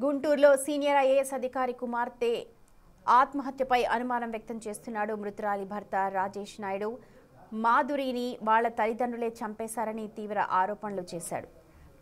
గుంటూరులో senior IAS అధికారి కుమార్తె ఆత్మహత్యపై అనుమానం వ్యక్తం చేస్తున్నాడు మృతురాలి భర్త రాజేష్ నాయుడు. మాధురిని వాళ్ల తల్లిదండ్రులే చంపేశారని తీవ్ర ఆరోపణలు చేశాడు.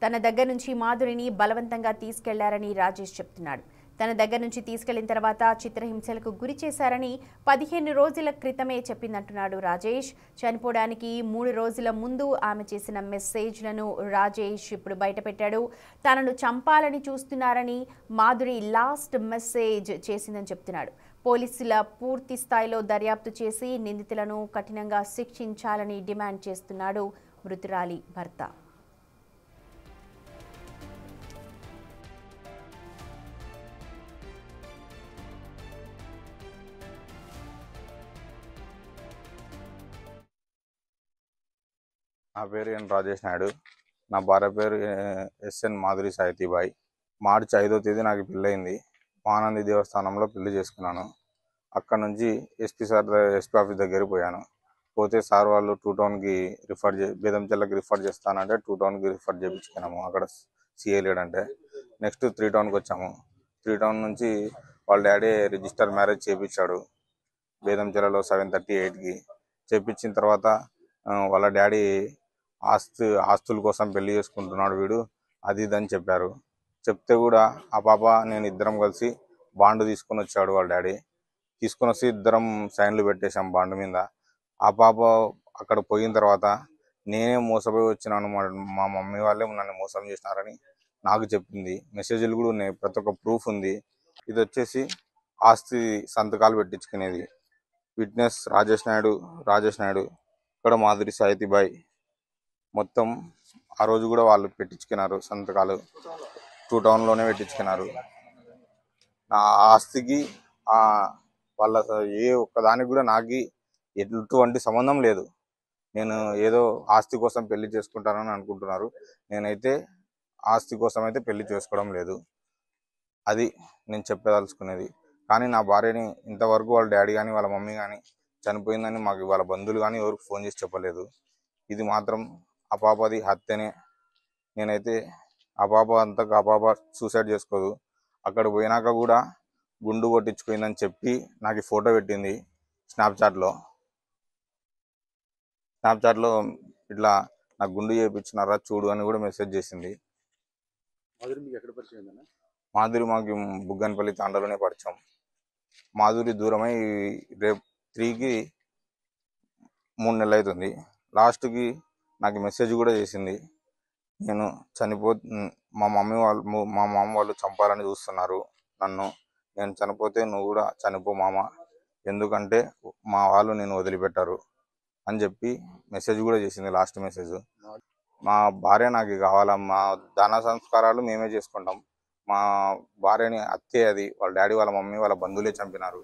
తన దగ్గర నుంచి మాధురిని బలవంతంగా తీసుకెళ్లారని రాజేష్ చెప్తున్నాడు. తన దగ్గర నుంచి తీసుకెళ్లిన తర్వాత చిత్రహింసలకు గురి చేశారని 15 రోజుల క్రితమే చెప్పిందంటున్నాడు రాజేష్. చనిపోవడానికి 3 రోజుల ముందు ఆమె చేసిన మెసేజ్లను రాజేష్ ఇప్పుడు బయటపెట్టాడు. తనను చంపాలని చూస్తున్నారని మాధురి లాస్ట్ మెసేజ్ చేసిందని చెప్తున్నాడు. పోలీసుల పూర్తి స్థాయిలో దర్యాప్తు చేసి నిందితులను కఠినంగా శిక్షించాలని డిమాండ్ చేస్తున్నాడు మృతురాలి భర్త. నా పేరు ఎన్ రాజేష్ నాయుడు. నా భార్య పేరు ఎస్ఎన్ మాధురి సాయితీబాయి. మార్చి 5వ తేదీ నాకు పెళ్ళయింది. ఆనంది దేవస్థానంలో పెళ్లి చేసుకున్నాను. అక్కడ నుంచి ఎస్పీ ఆఫీస్ దగ్గరికి పోయాను. పోతే సార్ వాళ్ళు 2 టౌన్కి బేదంచెల్లకి రిఫర్ చేస్తానంటే 2 టౌన్కి రిఫర్ చేయించుకున్నాము. అక్కడ సిఐ లేడంటే నెక్స్ట్ 3 టౌన్కి వచ్చాము. 3 టౌన్ నుంచి వాళ్ళ డాడీ రిజిస్టర్ మ్యారేజ్ చేయించాడు. బేదంచెల్లలో 7:38కి చేయించిన తర్వాత వాళ్ళ డాడీ ఆస్తుల కోసం పెళ్లి చేసుకుంటున్నాడు వీడు, అది ఇదని చెప్పారు. చెప్తే కూడా ఆ పాప నేను ఇద్దరం కలిసి బాండ్ తీసుకొని వచ్చాడు వాళ్ళ డాడీ. తీసుకొని వచ్చి ఇద్దరం సైన్లు పెట్టేశాం బాండ్ మీద. ఆ పాప అక్కడ పోయిన తర్వాత నేనే మోసపోయి వచ్చినాను, మా మమ్మీ వాళ్ళే నన్ను మోసం చేసినారని నాకు చెప్పింది. మెసేజ్లు కూడా ఉన్నాయి, ప్రతి ఒక్క ప్రూఫ్ ఉంది. ఇది వచ్చేసి ఆస్తి సంతకాలు పెట్టించుకునేది. విట్నెస్ రాజేష్ నాయుడు ఇక్కడ మాధురి సాయితీబాయి. మొత్తం ఆ రోజు కూడా వాళ్ళు పెట్టించుకున్నారు సంతకాలు. 2 టౌన్లోనే పెట్టించుకున్నారు. నా ఆస్తికి వాళ్ళ ఏ ఒక్కదానికి కూడా నాకు ఎటువంటి సంబంధం లేదు. నేను ఏదో ఆస్తి కోసం పెళ్లి చేసుకుంటానని అనుకుంటున్నారు. నేనైతే ఆస్తి కోసం అయితే పెళ్లి చేసుకోవడం లేదు. అది నేను చెప్పదలుచుకునేది. కానీ నా భార్యని ఇంతవరకు వాళ్ళ డాడీ కానీ వాళ్ళ మమ్మీ కానీ చనిపోయిందని మాకు వాళ్ళ బంధువులు కానీ ఎవరికి ఫోన్ చేసి చెప్పలేదు. ఇది మాత్రం ఆ పాపది హత్యనే. నేనైతే ఆ పాప సూసైడ్ చేసుకోదు. అక్కడ పోయినాక కూడా గుండు కొట్టించుకుందని చెప్పి నాకు ఫోటో పెట్టింది స్నాప్చాట్లో ఇట్లా నాకు గుండు చేయించినారా చూడు అని కూడా మెసేజ్ చేసింది. మాధురి మాకు బుగ్గనపల్లి తాండలోనే పరిచయం. మాధురి దూరమై రేపు 3కి 3 నెలలు అవుతుంది. లాస్ట్కి నాకు మెసేజ్ కూడా చేసింది, నేను మా మామ వాళ్ళు చంపాలని చూస్తున్నారు నన్ను, నేను చనిపోతే నువ్వు కూడా చనిపో మామ, ఎందుకంటే మా వాళ్ళు నేను వదిలిపెట్టారు అని చెప్పి మెసేజ్ కూడా చేసింది. Last message. మా భార్య నాకు కావాలా, మా దాన సంస్కారాలు మేమే చేసుకుంటాం. మా భార్యని హత్య అది వాళ్ళ డాడీ వాళ్ళ మమ్మీ వాళ్ళ బంధువులే చంపినారు.